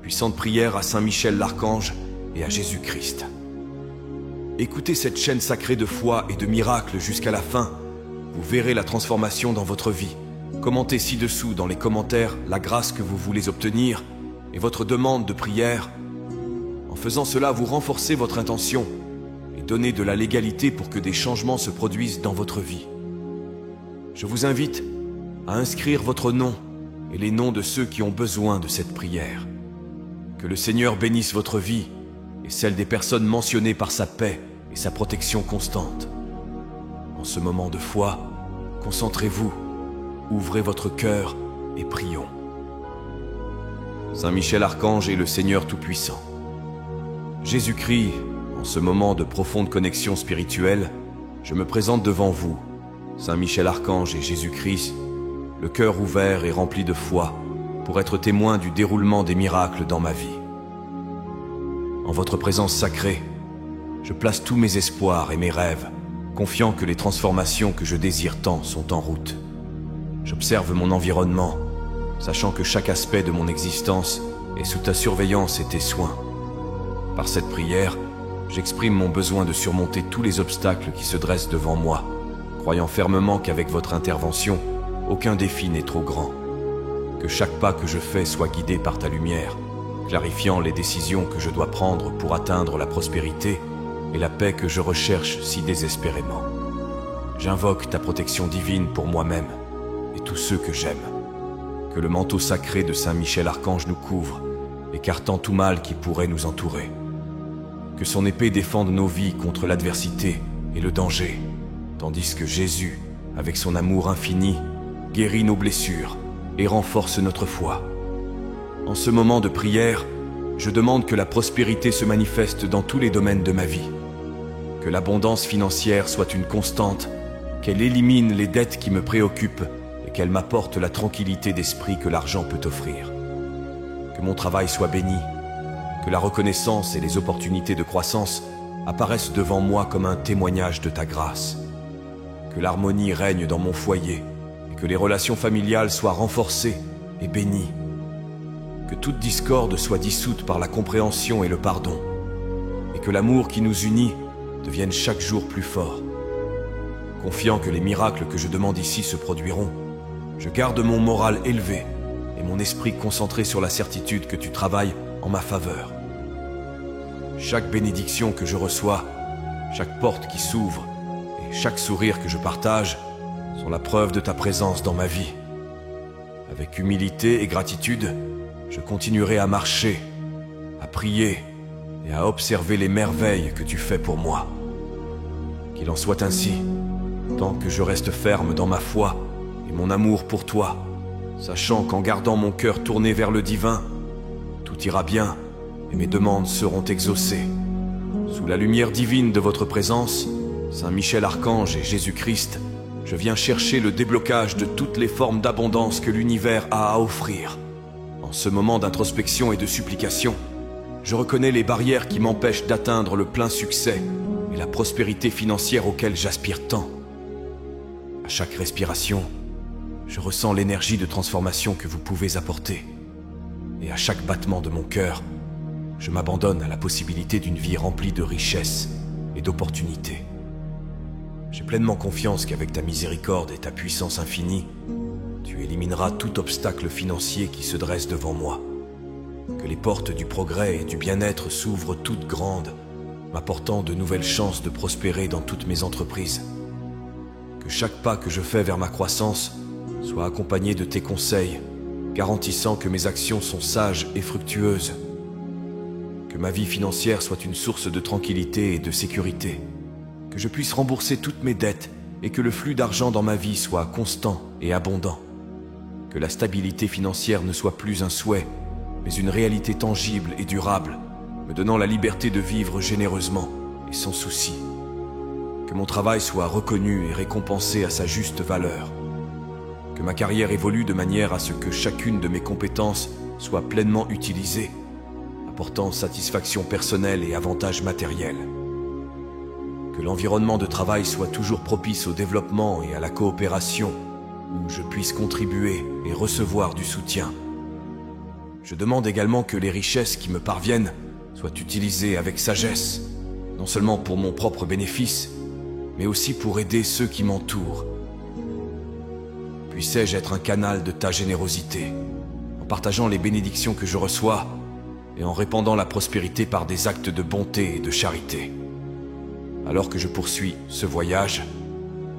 puissante prière à Saint Michel l'Archange et à Jésus-Christ. Écoutez cette chaîne sacrée de foi et de miracles jusqu'à la fin. Vous verrez la transformation dans votre vie. Commentez ci-dessous dans les commentaires la grâce que vous voulez obtenir et votre demande de prière. En faisant cela, vous renforcez votre intention et donnez de la légalité pour que des changements se produisent dans votre vie. Je vous invite à inscrire votre nom et les noms de ceux qui ont besoin de cette prière. Que le Seigneur bénisse votre vie et celle des personnes mentionnées par sa paix et sa protection constante. En ce moment de foi, concentrez-vous, ouvrez votre cœur et prions. Saint Michel Archange est le Seigneur Tout-Puissant. Jésus-Christ, en ce moment de profonde connexion spirituelle, je me présente devant vous, Saint Michel Archange et Jésus-Christ, le cœur ouvert et rempli de foi, pour être témoin du déroulement des miracles dans ma vie. En votre présence sacrée, je place tous mes espoirs et mes rêves, confiant que les transformations que je désire tant sont en route. J'observe mon environnement, sachant que chaque aspect de mon existence est sous ta surveillance et tes soins. Par cette prière, j'exprime mon besoin de surmonter tous les obstacles qui se dressent devant moi, croyant fermement qu'avec votre intervention, aucun défi n'est trop grand. Que chaque pas que je fais soit guidé par ta lumière, clarifiant les décisions que je dois prendre pour atteindre la prospérité et la paix que je recherche si désespérément. J'invoque ta protection divine pour moi-même et tous ceux que j'aime. Que le manteau sacré de Saint Michel Archange nous couvre, écartant tout mal qui pourrait nous entourer. Que son épée défende nos vies contre l'adversité et le danger, tandis que Jésus, avec son amour infini, guérit nos blessures et renforce notre foi. En ce moment de prière, je demande que la prospérité se manifeste dans tous les domaines de ma vie. Que l'abondance financière soit une constante, qu'elle élimine les dettes qui me préoccupent et qu'elle m'apporte la tranquillité d'esprit que l'argent peut offrir. Que mon travail soit béni, que la reconnaissance et les opportunités de croissance apparaissent devant moi comme un témoignage de ta grâce. Que l'harmonie règne dans mon foyer et que les relations familiales soient renforcées et bénies. Que toute discorde soit dissoute par la compréhension et le pardon, et que l'amour qui nous unit devienne chaque jour plus fort. Confiant que les miracles que je demande ici se produiront, je garde mon moral élevé et mon esprit concentré sur la certitude que tu travailles en ma faveur. Chaque bénédiction que je reçois, chaque porte qui s'ouvre et chaque sourire que je partage sont la preuve de ta présence dans ma vie. Avec humilité et gratitude, je continuerai à marcher, à prier et à observer les merveilles que tu fais pour moi. Qu'il en soit ainsi, tant que je reste ferme dans ma foi et mon amour pour toi, sachant qu'en gardant mon cœur tourné vers le divin, tout ira bien et mes demandes seront exaucées. Sous la lumière divine de votre présence, Saint Michel Archange et Jésus-Christ, je viens chercher le déblocage de toutes les formes d'abondance que l'univers a à offrir. En ce moment d'introspection et de supplication, je reconnais les barrières qui m'empêchent d'atteindre le plein succès et la prospérité financière auquel j'aspire tant. À chaque respiration, je ressens l'énergie de transformation que vous pouvez apporter. Et à chaque battement de mon cœur, je m'abandonne à la possibilité d'une vie remplie de richesses et d'opportunités. J'ai pleinement confiance qu'avec ta miséricorde et ta puissance infinie, tu élimineras tout obstacle financier qui se dresse devant moi. Que les portes du progrès et du bien-être s'ouvrent toutes grandes, m'apportant de nouvelles chances de prospérer dans toutes mes entreprises. Que chaque pas que je fais vers ma croissance soit accompagné de tes conseils, garantissant que mes actions sont sages et fructueuses. Que ma vie financière soit une source de tranquillité et de sécurité. Que je puisse rembourser toutes mes dettes et que le flux d'argent dans ma vie soit constant et abondant. Que la stabilité financière ne soit plus un souhait, mais une réalité tangible et durable, me donnant la liberté de vivre généreusement et sans souci. Que mon travail soit reconnu et récompensé à sa juste valeur. Que ma carrière évolue de manière à ce que chacune de mes compétences soit pleinement utilisée, apportant satisfaction personnelle et avantages matériels. Que l'environnement de travail soit toujours propice au développement et à la coopération, où je puisse contribuer et recevoir du soutien. Je demande également que les richesses qui me parviennent soient utilisées avec sagesse, non seulement pour mon propre bénéfice, mais aussi pour aider ceux qui m'entourent. Puissais-je être un canal de ta générosité, en partageant les bénédictions que je reçois et en répandant la prospérité par des actes de bonté et de charité. Alors que je poursuis ce voyage,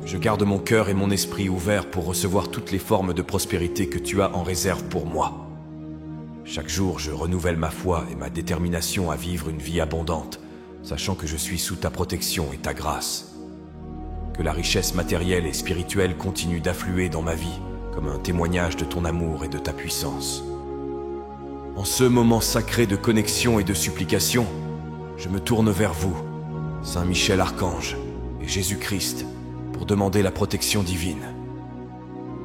je garde mon cœur et mon esprit ouverts pour recevoir toutes les formes de prospérité que tu as en réserve pour moi. Chaque jour, je renouvelle ma foi et ma détermination à vivre une vie abondante, sachant que je suis sous ta protection et ta grâce. Que la richesse matérielle et spirituelle continue d'affluer dans ma vie comme un témoignage de ton amour et de ta puissance. En ce moment sacré de connexion et de supplication, je me tourne vers vous, Saint Michel Archange et Jésus-Christ, pour demander la protection divine.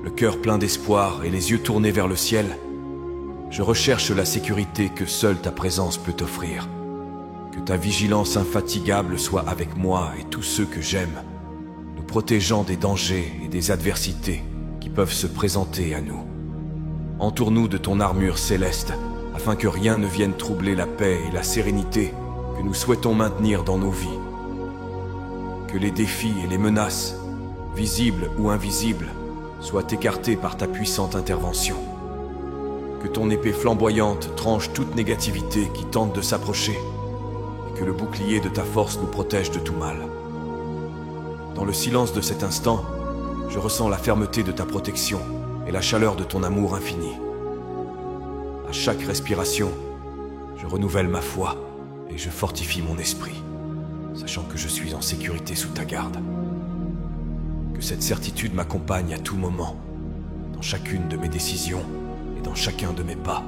Le cœur plein d'espoir et les yeux tournés vers le ciel, je recherche la sécurité que seule ta présence peut offrir. Que ta vigilance infatigable soit avec moi et tous ceux que j'aime, nous protégeant des dangers et des adversités qui peuvent se présenter à nous. Entoure-nous de ton armure céleste, afin que rien ne vienne troubler la paix et la sérénité que nous souhaitons maintenir dans nos vies. Que les défis et les menaces, visibles ou invisibles, soient écartés par ta puissante intervention. Que ton épée flamboyante tranche toute négativité qui tente de s'approcher, et que le bouclier de ta force nous protège de tout mal. Dans le silence de cet instant, je ressens la fermeté de ta protection et la chaleur de ton amour infini. À chaque respiration, je renouvelle ma foi et je fortifie mon esprit, sachant que je suis en sécurité sous ta garde. Que cette certitude m'accompagne à tout moment, dans chacune de mes décisions et dans chacun de mes pas,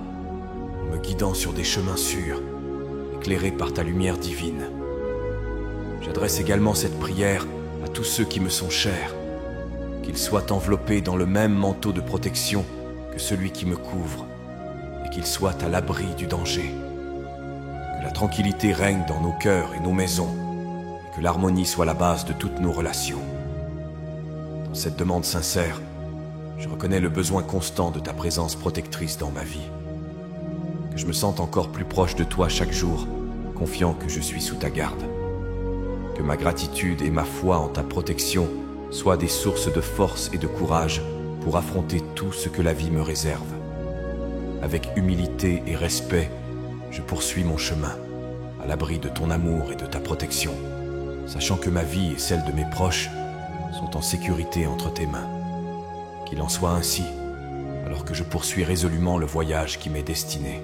me guidant sur des chemins sûrs, éclairés par ta lumière divine. J'adresse également cette prière à tous ceux qui me sont chers, qu'ils soient enveloppés dans le même manteau de protection que celui qui me couvre, et qu'ils soient à l'abri du danger. Que la tranquillité règne dans nos cœurs et nos maisons, et que l'harmonie soit la base de toutes nos relations. Dans cette demande sincère, je reconnais le besoin constant de ta présence protectrice dans ma vie. Que je me sente encore plus proche de toi chaque jour, confiant que je suis sous ta garde. Que ma gratitude et ma foi en ta protection soient des sources de force et de courage pour affronter tout ce que la vie me réserve. Avec humilité et respect, je poursuis mon chemin, à l'abri de ton amour et de ta protection, sachant que ma vie et celle de mes proches sont en sécurité entre tes mains. Qu'il en soit ainsi, alors que je poursuis résolument le voyage qui m'est destiné,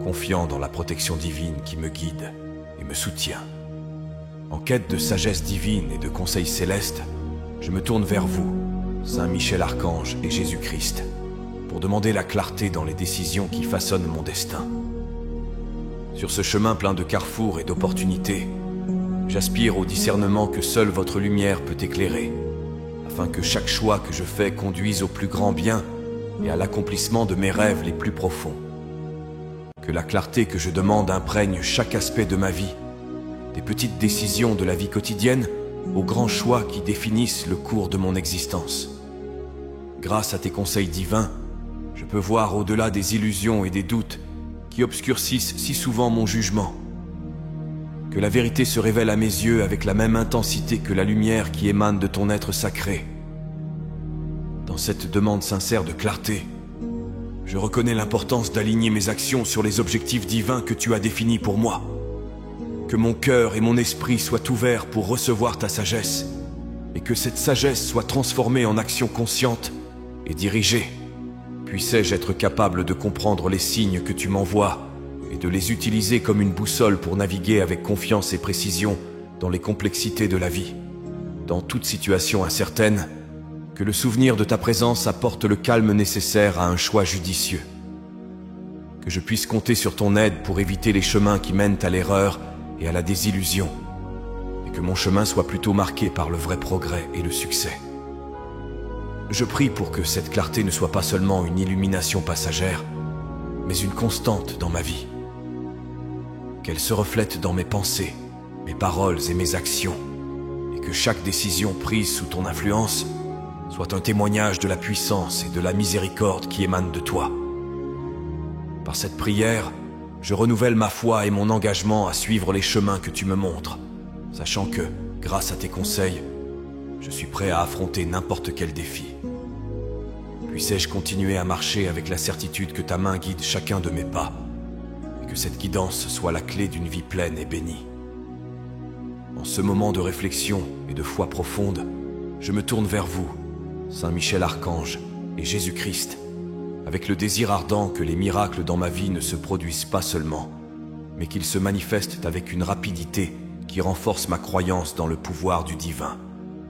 confiant dans la protection divine qui me guide et me soutient. En quête de sagesse divine et de conseils célestes, je me tourne vers vous, Saint Michel Archange et Jésus-Christ, pour demander la clarté dans les décisions qui façonnent mon destin. Sur ce chemin plein de carrefours et d'opportunités, j'aspire au discernement que seule votre lumière peut éclairer, afin que chaque choix que je fais conduise au plus grand bien et à l'accomplissement de mes rêves les plus profonds. Que la clarté que je demande imprègne chaque aspect de ma vie, des petites décisions de la vie quotidienne aux grands choix qui définissent le cours de mon existence. Grâce à tes conseils divins, je peux voir au-delà des illusions et des doutes qui obscurcissent si souvent mon jugement. Que la vérité se révèle à mes yeux avec la même intensité que la lumière qui émane de ton être sacré. Dans cette demande sincère de clarté, je reconnais l'importance d'aligner mes actions sur les objectifs divins que tu as définis pour moi. Que mon cœur et mon esprit soient ouverts pour recevoir ta sagesse, et que cette sagesse soit transformée en action consciente et dirigée. Puissais-je être capable de comprendre les signes que tu m'envoies et de les utiliser comme une boussole pour naviguer avec confiance et précision dans les complexités de la vie. Dans toute situation incertaine, que le souvenir de ta présence apporte le calme nécessaire à un choix judicieux. Que je puisse compter sur ton aide pour éviter les chemins qui mènent à l'erreur et à la désillusion, et que mon chemin soit plutôt marqué par le vrai progrès et le succès. Je prie pour que cette clarté ne soit pas seulement une illumination passagère, mais une constante dans ma vie. Qu'elle se reflète dans mes pensées, mes paroles et mes actions, et que chaque décision prise sous ton influence soit un témoignage de la puissance et de la miséricorde qui émanent de toi. Par cette prière, je renouvelle ma foi et mon engagement à suivre les chemins que tu me montres, sachant que, grâce à tes conseils, je suis prêt à affronter n'importe quel défi. Puissais-je continuer à marcher avec la certitude que ta main guide chacun de mes pas, et que cette guidance soit la clé d'une vie pleine et bénie. En ce moment de réflexion et de foi profonde, je me tourne vers vous, Saint Michel Archange et Jésus-Christ, avec le désir ardent que les miracles dans ma vie ne se produisent pas seulement, mais qu'ils se manifestent avec une rapidité qui renforce ma croyance dans le pouvoir du divin.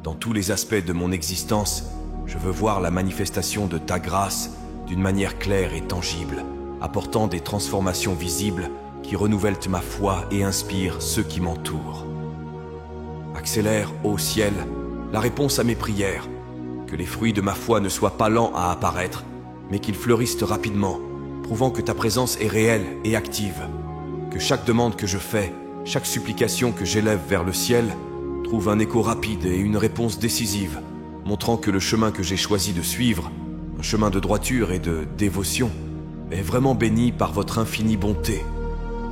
Dans tous les aspects de mon existence, je veux voir la manifestation de ta grâce d'une manière claire et tangible, apportant des transformations visibles qui renouvellent ma foi et inspirent ceux qui m'entourent. Accélère, ô ciel, la réponse à mes prières, que les fruits de ma foi ne soient pas lents à apparaître, mais qu'ils fleurissent rapidement, prouvant que ta présence est réelle et active. Que chaque demande que je fais, chaque supplication que j'élève vers le ciel, trouve un écho rapide et une réponse décisive, montrant que le chemin que j'ai choisi de suivre, un chemin de droiture et de dévotion, est vraiment béni par votre infinie bonté.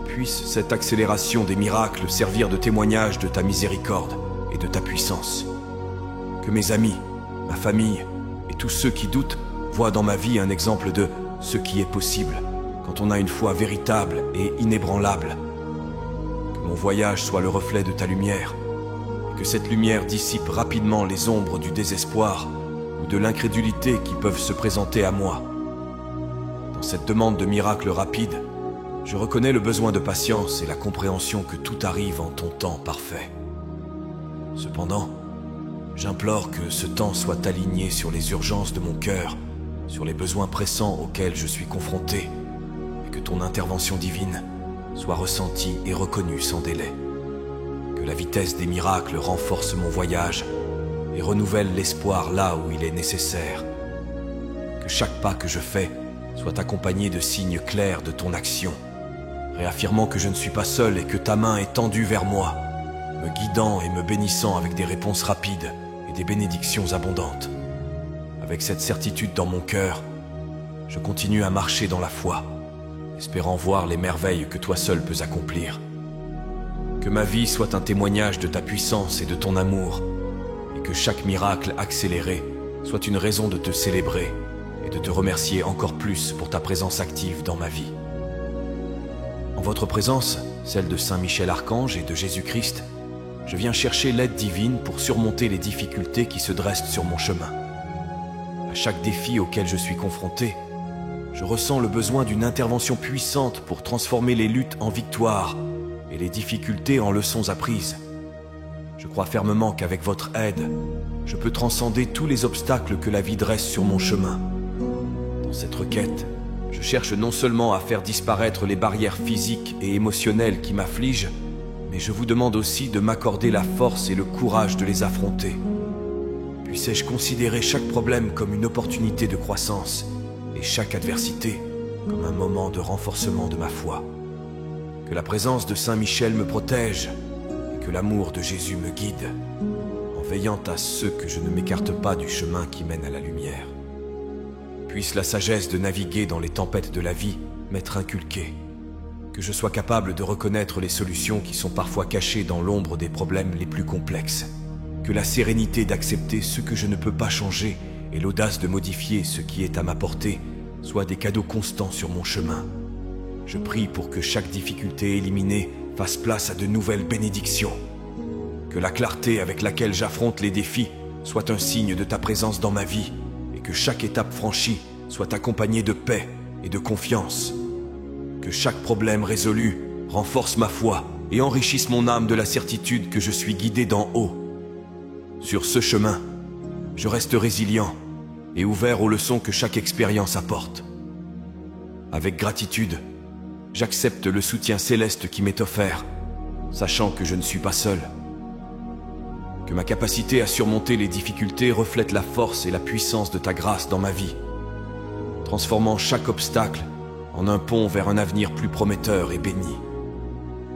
Puisse cette accélération des miracles servir de témoignage de ta miséricorde et de ta puissance. Que mes amis, ma famille et tous ceux qui doutent voient dans ma vie un exemple de ce qui est possible quand on a une foi véritable et inébranlable. Que mon voyage soit le reflet de ta lumière, et que cette lumière dissipe rapidement les ombres du désespoir ou de l'incrédulité qui peuvent se présenter à moi. Dans cette demande de miracles rapides, je reconnais le besoin de patience et la compréhension que tout arrive en ton temps parfait. Cependant, j'implore que ce temps soit aligné sur les urgences de mon cœur, sur les besoins pressants auxquels je suis confronté, et que ton intervention divine soit ressentie et reconnue sans délai. Que la vitesse des miracles renforce mon voyage et renouvelle l'espoir là où il est nécessaire. Que chaque pas que je fais soit accompagné de signes clairs de ton action, réaffirmant que je ne suis pas seul et que ta main est tendue vers moi, me guidant et me bénissant avec des réponses rapides et des bénédictions abondantes. Avec cette certitude dans mon cœur, je continue à marcher dans la foi, espérant voir les merveilles que toi seul peux accomplir. Que ma vie soit un témoignage de ta puissance et de ton amour, et que chaque miracle accéléré soit une raison de te célébrer et de te remercier encore plus pour ta présence active dans ma vie. En votre présence, celle de Saint Michel Archange et de Jésus-Christ, je viens chercher l'aide divine pour surmonter les difficultés qui se dressent sur mon chemin. À chaque défi auquel je suis confronté, je ressens le besoin d'une intervention puissante pour transformer les luttes en victoires et les difficultés en leçons apprises. Je crois fermement qu'avec votre aide, je peux transcender tous les obstacles que la vie dresse sur mon chemin. Dans cette requête, je cherche non seulement à faire disparaître les barrières physiques et émotionnelles qui m'affligent, mais je vous demande aussi de m'accorder la force et le courage de les affronter. Puissais-je considérer chaque problème comme une opportunité de croissance et chaque adversité comme un moment de renforcement de ma foi. Que la présence de Saint Michel me protège et que l'amour de Jésus me guide, en veillant à ce que je ne m'écarte pas du chemin qui mène à la lumière. Puisse la sagesse de naviguer dans les tempêtes de la vie m'être inculquée, que je sois capable de reconnaître les solutions qui sont parfois cachées dans l'ombre des problèmes les plus complexes, que la sérénité d'accepter ce que je ne peux pas changer et l'audace de modifier ce qui est à ma portée soient des cadeaux constants sur mon chemin. Je prie pour que chaque difficulté éliminée fasse place à de nouvelles bénédictions, que la clarté avec laquelle j'affronte les défis soit un signe de ta présence dans ma vie et que chaque étape franchie soit accompagnée de paix et de confiance. Que chaque problème résolu renforce ma foi et enrichisse mon âme de la certitude que je suis guidé d'en haut. Sur ce chemin, je reste résilient et ouvert aux leçons que chaque expérience apporte. Avec gratitude, j'accepte le soutien céleste qui m'est offert, sachant que je ne suis pas seul. Que ma capacité à surmonter les difficultés reflète la force et la puissance de ta grâce dans ma vie, transformant chaque obstacle en un pont vers un avenir plus prometteur et béni.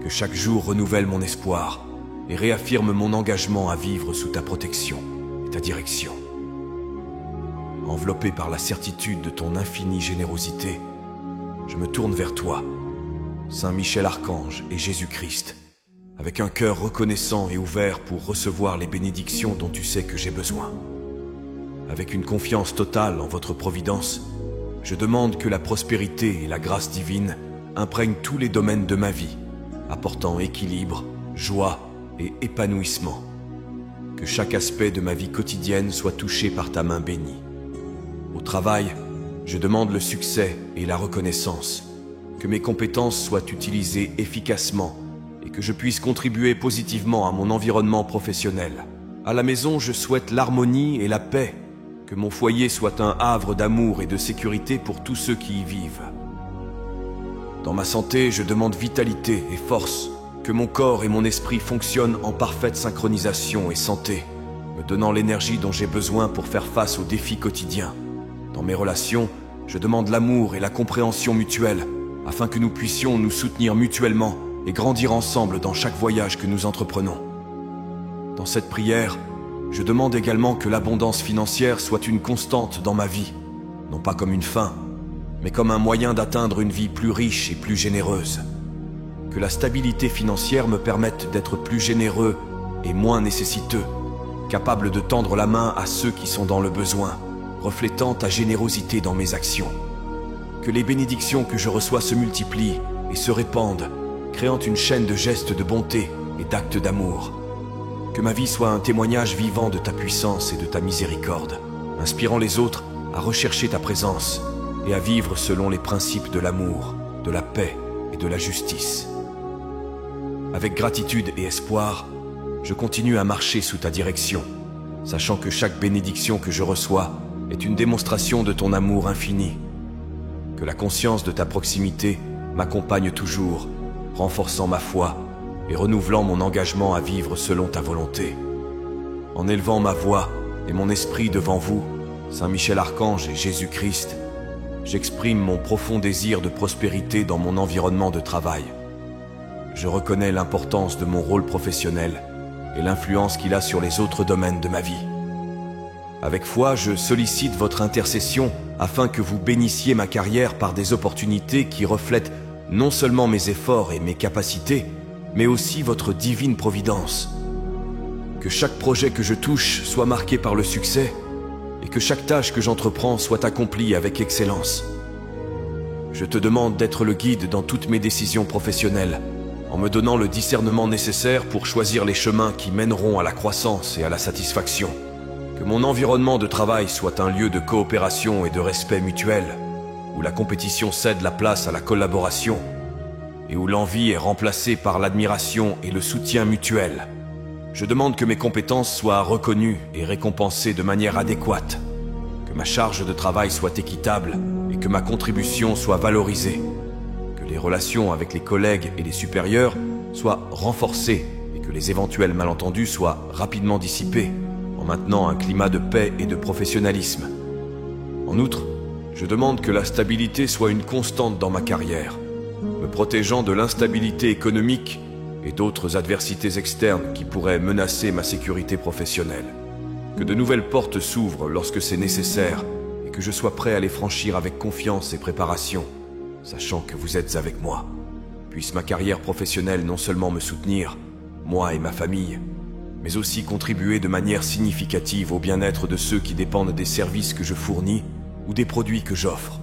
Que chaque jour renouvelle mon espoir et réaffirme mon engagement à vivre sous ta protection et ta direction. Enveloppé par la certitude de ton infinie générosité, je me tourne vers toi, Saint Michel Archange et Jésus-Christ, avec un cœur reconnaissant et ouvert pour recevoir les bénédictions dont tu sais que j'ai besoin. Avec une confiance totale en votre providence, je demande que la prospérité et la grâce divine imprègnent tous les domaines de ma vie, apportant équilibre, joie et épanouissement. Que chaque aspect de ma vie quotidienne soit touché par ta main bénie. Au travail, je demande le succès et la reconnaissance, que mes compétences soient utilisées efficacement et que je puisse contribuer positivement à mon environnement professionnel. À la maison, je souhaite l'harmonie et la paix, que mon foyer soit un havre d'amour et de sécurité pour tous ceux qui y vivent. Dans ma santé, je demande vitalité et force, que mon corps et mon esprit fonctionnent en parfaite synchronisation et santé, me donnant l'énergie dont j'ai besoin pour faire face aux défis quotidiens. Dans mes relations, je demande l'amour et la compréhension mutuelle, afin que nous puissions nous soutenir mutuellement et grandir ensemble dans chaque voyage que nous entreprenons. Dans cette prière, je demande également que l'abondance financière soit une constante dans ma vie, non pas comme une fin, mais comme un moyen d'atteindre une vie plus riche et plus généreuse. Que la stabilité financière me permette d'être plus généreux et moins nécessiteux, capable de tendre la main à ceux qui sont dans le besoin, reflétant ta générosité dans mes actions. Que les bénédictions que je reçois se multiplient et se répandent, créant une chaîne de gestes de bonté et d'actes d'amour. Que ma vie soit un témoignage vivant de ta puissance et de ta miséricorde, inspirant les autres à rechercher ta présence et à vivre selon les principes de l'amour, de la paix et de la justice. Avec gratitude et espoir, je continue à marcher sous ta direction, sachant que chaque bénédiction que je reçois est une démonstration de ton amour infini. Que la conscience de ta proximité m'accompagne toujours, renforçant ma foi et renouvelant mon engagement à vivre selon ta volonté. En élevant ma voix et mon esprit devant vous, Saint Michel Archange et Jésus-Christ, j'exprime mon profond désir de prospérité dans mon environnement de travail. Je reconnais l'importance de mon rôle professionnel et l'influence qu'il a sur les autres domaines de ma vie. Avec foi, je sollicite votre intercession afin que vous bénissiez ma carrière par des opportunités qui reflètent non seulement mes efforts et mes capacités, mais aussi votre divine providence. Que chaque projet que je touche soit marqué par le succès et que chaque tâche que j'entreprends soit accomplie avec excellence. Je te demande d'être le guide dans toutes mes décisions professionnelles, en me donnant le discernement nécessaire pour choisir les chemins qui mèneront à la croissance et à la satisfaction. Que mon environnement de travail soit un lieu de coopération et de respect mutuel, où la compétition cède la place à la collaboration, et où l'envie est remplacée par l'admiration et le soutien mutuel. Je demande que mes compétences soient reconnues et récompensées de manière adéquate, que ma charge de travail soit équitable et que ma contribution soit valorisée, que les relations avec les collègues et les supérieurs soient renforcées et que les éventuels malentendus soient rapidement dissipés, en maintenant un climat de paix et de professionnalisme. En outre, je demande que la stabilité soit une constante dans ma carrière, me protégeant de l'instabilité économique et d'autres adversités externes qui pourraient menacer ma sécurité professionnelle. Que de nouvelles portes s'ouvrent lorsque c'est nécessaire et que je sois prêt à les franchir avec confiance et préparation, sachant que vous êtes avec moi. Puisse ma carrière professionnelle non seulement me soutenir, moi et ma famille, mais aussi contribuer de manière significative au bien-être de ceux qui dépendent des services que je fournis ou des produits que j'offre.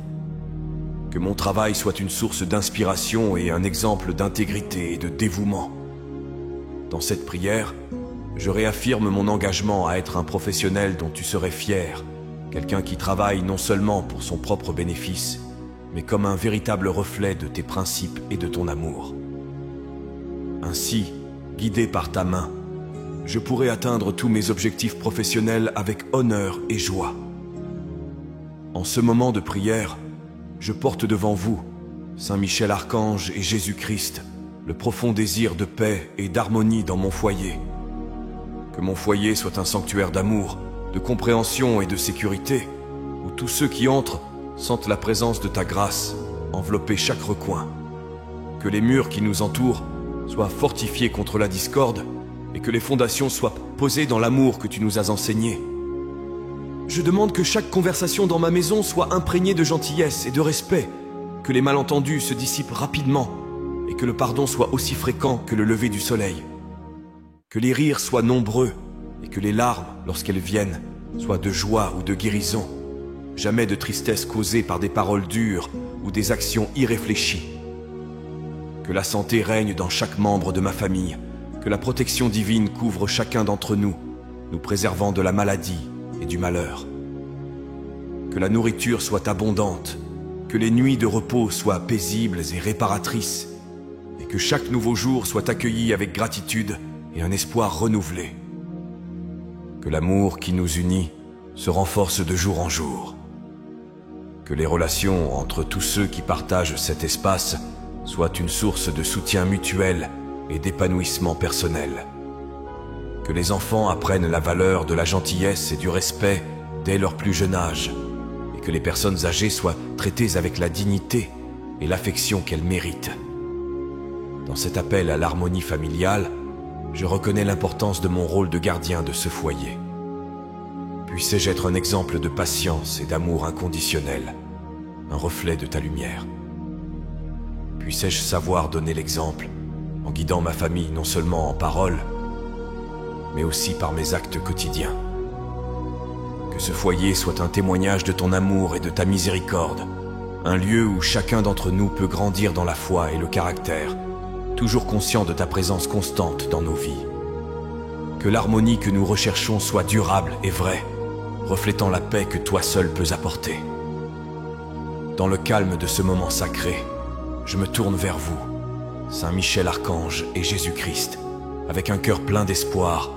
Que mon travail soit une source d'inspiration et un exemple d'intégrité et de dévouement. Dans cette prière, je réaffirme mon engagement à être un professionnel dont tu serais fier, quelqu'un qui travaille non seulement pour son propre bénéfice, mais comme un véritable reflet de tes principes et de ton amour. Ainsi, guidé par ta main, je pourrai atteindre tous mes objectifs professionnels avec honneur et joie. En ce moment de prière, je porte devant vous, Saint Michel Archange et Jésus-Christ, le profond désir de paix et d'harmonie dans mon foyer. Que mon foyer soit un sanctuaire d'amour, de compréhension et de sécurité, où tous ceux qui entrent sentent la présence de ta grâce envelopper chaque recoin. Que les murs qui nous entourent soient fortifiés contre la discorde et que les fondations soient posées dans l'amour que tu nous as enseigné. Je demande que chaque conversation dans ma maison soit imprégnée de gentillesse et de respect, que les malentendus se dissipent rapidement et que le pardon soit aussi fréquent que le lever du soleil. Que les rires soient nombreux et que les larmes, lorsqu'elles viennent, soient de joie ou de guérison. Jamais de tristesse causée par des paroles dures ou des actions irréfléchies. Que la santé règne dans chaque membre de ma famille, que la protection divine couvre chacun d'entre nous, nous préservant de la maladie et du malheur. Que la nourriture soit abondante, que les nuits de repos soient paisibles et réparatrices, et que chaque nouveau jour soit accueilli avec gratitude et un espoir renouvelé. Que l'amour qui nous unit se renforce de jour en jour. Que les relations entre tous ceux qui partagent cet espace soient une source de soutien mutuel et d'épanouissement personnel. Que les enfants apprennent la valeur de la gentillesse et du respect dès leur plus jeune âge, et que les personnes âgées soient traitées avec la dignité et l'affection qu'elles méritent. Dans cet appel à l'harmonie familiale, je reconnais l'importance de mon rôle de gardien de ce foyer. Puissais-je être un exemple de patience et d'amour inconditionnel, un reflet de ta lumière. Puissais-je savoir donner l'exemple en guidant ma famille non seulement en paroles, mais aussi par mes actes quotidiens. Que ce foyer soit un témoignage de ton amour et de ta miséricorde, un lieu où chacun d'entre nous peut grandir dans la foi et le caractère, toujours conscient de ta présence constante dans nos vies. Que l'harmonie que nous recherchons soit durable et vraie, reflétant la paix que toi seul peux apporter. Dans le calme de ce moment sacré, je me tourne vers vous, Saint Michel Archange et Jésus-Christ, avec un cœur plein d'espoir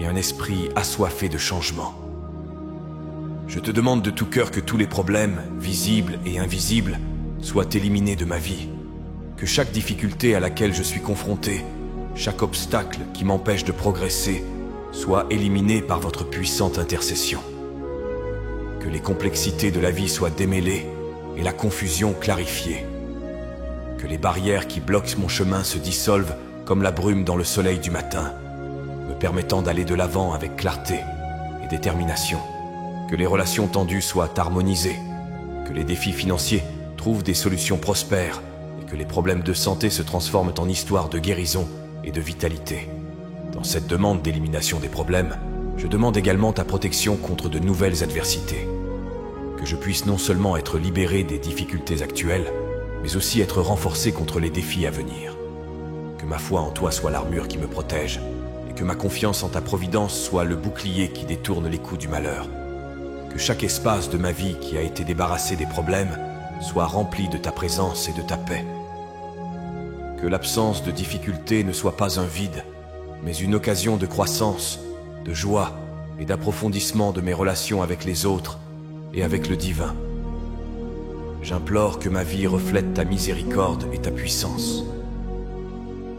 et un esprit assoiffé de changement. Je te demande de tout cœur que tous les problèmes, visibles et invisibles, soient éliminés de ma vie. Que chaque difficulté à laquelle je suis confronté, chaque obstacle qui m'empêche de progresser, soit éliminé par votre puissante intercession. Que les complexités de la vie soient démêlées et la confusion clarifiée. Que les barrières qui bloquent mon chemin se dissolvent comme la brume dans le soleil du matin, me permettant d'aller de l'avant avec clarté et détermination. Que les relations tendues soient harmonisées, que les défis financiers trouvent des solutions prospères et que les problèmes de santé se transforment en histoires de guérison et de vitalité. Dans cette demande d'élimination des problèmes, je demande également ta protection contre de nouvelles adversités. Que je puisse non seulement être libéré des difficultés actuelles, mais aussi être renforcé contre les défis à venir. Que ma foi en toi soit l'armure qui me protège, et que ma confiance en ta providence soit le bouclier qui détourne les coups du malheur. Que chaque espace de ma vie qui a été débarrassé des problèmes soit rempli de ta présence et de ta paix. Que l'absence de difficultés ne soit pas un vide, mais une occasion de croissance, de joie et d'approfondissement de mes relations avec les autres et avec le divin. J'implore que ma vie reflète ta miséricorde et ta puissance.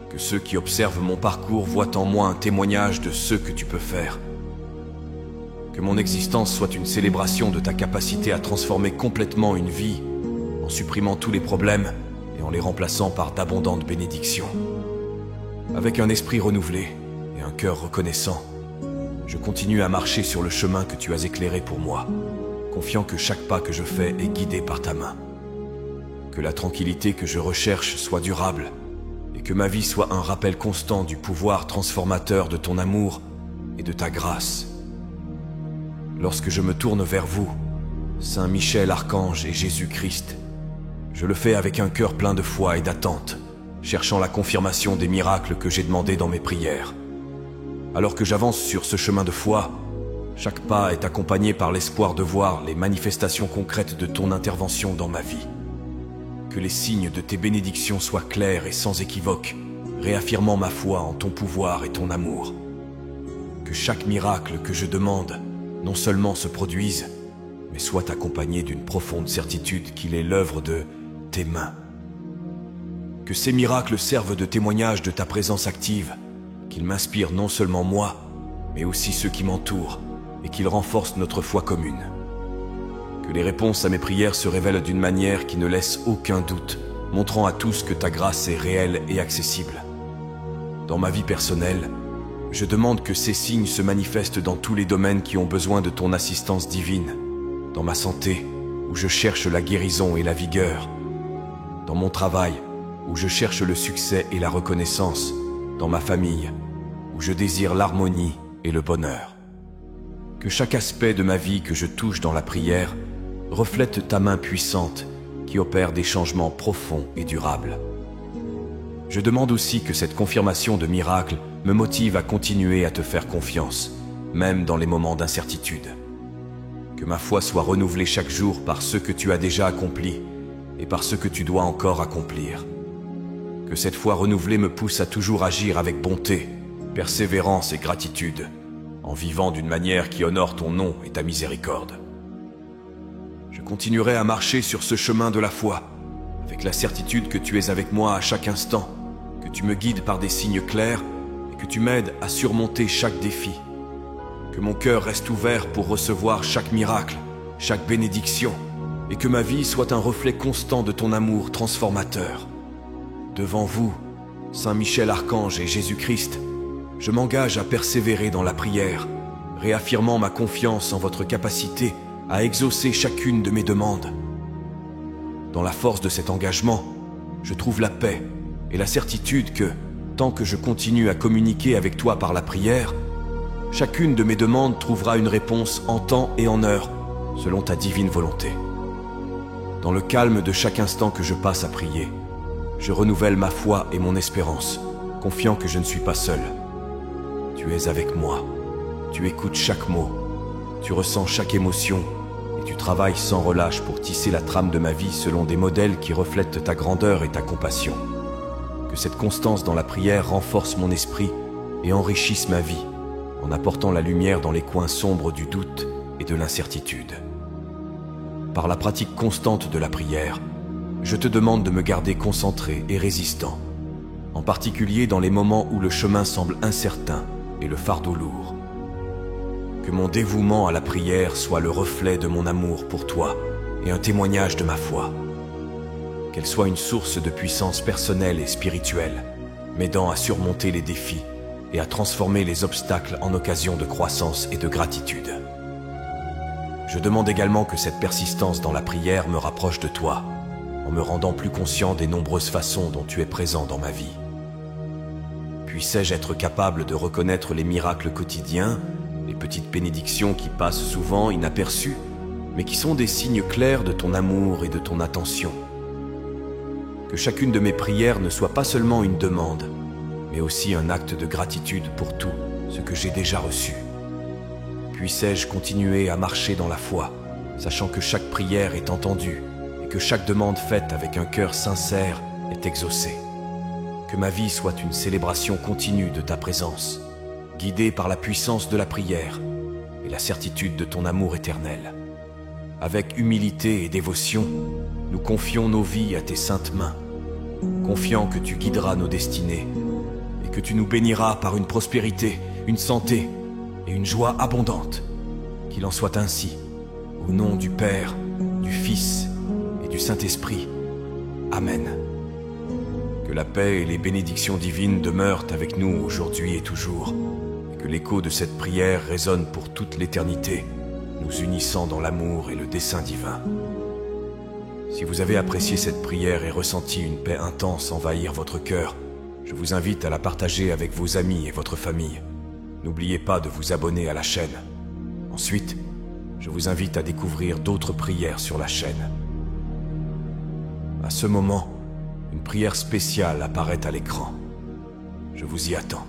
Que ceux qui observent mon parcours voient en moi un témoignage de ce que tu peux faire. Que mon existence soit une célébration de ta capacité à transformer complètement une vie, en supprimant tous les problèmes et en les remplaçant par d'abondantes bénédictions. Avec un esprit renouvelé et un cœur reconnaissant, je continue à marcher sur le chemin que tu as éclairé pour moi, confiant que chaque pas que je fais est guidé par ta main. Que la tranquillité que je recherche soit durable et que ma vie soit un rappel constant du pouvoir transformateur de ton amour et de ta grâce. Lorsque je me tourne vers vous, Saint Michel Archange et Jésus-Christ, je le fais avec un cœur plein de foi et d'attente, cherchant la confirmation des miracles que j'ai demandés dans mes prières. Alors que j'avance sur ce chemin de foi, chaque pas est accompagné par l'espoir de voir les manifestations concrètes de ton intervention dans ma vie. Que les signes de tes bénédictions soient clairs et sans équivoque, réaffirmant ma foi en ton pouvoir et ton amour. Que chaque miracle que je demande non seulement se produise, mais soit accompagné d'une profonde certitude qu'il est l'œuvre de tes mains. Que ces miracles servent de témoignage de ta présence active, qu'ils m'inspirent non seulement moi, mais aussi ceux qui m'entourent, et qu'ils renforcent notre foi commune. Que les réponses à mes prières se révèlent d'une manière qui ne laisse aucun doute, montrant à tous que ta grâce est réelle et accessible. Dans ma vie personnelle, je demande que ces signes se manifestent dans tous les domaines qui ont besoin de ton assistance divine, dans ma santé, où je cherche la guérison et la vigueur, dans mon travail, où je cherche le succès et la reconnaissance, dans ma famille, où je désire l'harmonie et le bonheur. Que chaque aspect de ma vie que je touche dans la prière reflète ta main puissante qui opère des changements profonds et durables. Je demande aussi que cette confirmation de miracle me motive à continuer à te faire confiance, même dans les moments d'incertitude. Que ma foi soit renouvelée chaque jour par ce que tu as déjà accompli et par ce que tu dois encore accomplir. Que cette foi renouvelée me pousse à toujours agir avec bonté, persévérance et gratitude, en vivant d'une manière qui honore ton nom et ta miséricorde. Je continuerai à marcher sur ce chemin de la foi, avec la certitude que tu es avec moi à chaque instant, que tu me guides par des signes clairs et que tu m'aides à surmonter chaque défi. Que mon cœur reste ouvert pour recevoir chaque miracle, chaque bénédiction, et que ma vie soit un reflet constant de ton amour transformateur. Devant vous, Saint Michel Archange et Jésus-Christ, je m'engage à persévérer dans la prière, réaffirmant ma confiance en votre capacité à exaucer chacune de mes demandes. Dans la force de cet engagement, je trouve la paix et la certitude que, tant que je continue à communiquer avec toi par la prière, chacune de mes demandes trouvera une réponse en temps et en heure, selon ta divine volonté. Dans le calme de chaque instant que je passe à prier, je renouvelle ma foi et mon espérance, confiant que je ne suis pas seul. Tu es avec moi, tu écoutes chaque mot, tu ressens chaque émotion et tu travailles sans relâche pour tisser la trame de ma vie selon des modèles qui reflètent ta grandeur et ta compassion. Que cette constance dans la prière renforce mon esprit et enrichisse ma vie, en apportant la lumière dans les coins sombres du doute et de l'incertitude. Par la pratique constante de la prière, je te demande de me garder concentré et résistant, en particulier dans les moments où le chemin semble incertain et le fardeau lourd. Que mon dévouement à la prière soit le reflet de mon amour pour toi et un témoignage de ma foi. Qu'elle soit une source de puissance personnelle et spirituelle, m'aidant à surmonter les défis et à transformer les obstacles en occasion de croissance et de gratitude. Je demande également que cette persistance dans la prière me rapproche de toi, en me rendant plus conscient des nombreuses façons dont tu es présent dans ma vie. Puissais-je être capable de reconnaître les miracles quotidiens, les petites bénédictions qui passent souvent inaperçues, mais qui sont des signes clairs de ton amour et de ton attention. Que chacune de mes prières ne soit pas seulement une demande, mais aussi un acte de gratitude pour tout ce que j'ai déjà reçu. Puissais-je continuer à marcher dans la foi, sachant que chaque prière est entendue et que chaque demande faite avec un cœur sincère est exaucée. Que ma vie soit une célébration continue de ta présence, guidée par la puissance de la prière et la certitude de ton amour éternel. Avec humilité et dévotion, nous confions nos vies à tes saintes mains, confiant que tu guideras nos destinées et que tu nous béniras par une prospérité, une santé et une joie abondante. Qu'il en soit ainsi, au nom du Père, du Fils et du Saint-Esprit. Amen. Que la paix et les bénédictions divines demeurent avec nous aujourd'hui et toujours, et que l'écho de cette prière résonne pour toute l'éternité, nous unissant dans l'amour et le dessein divin. Si vous avez apprécié cette prière et ressenti une paix intense envahir votre cœur, je vous invite à la partager avec vos amis et votre famille. N'oubliez pas de vous abonner à la chaîne. Ensuite, je vous invite à découvrir d'autres prières sur la chaîne. À ce moment, une prière spéciale apparaît à l'écran. Je vous y attends.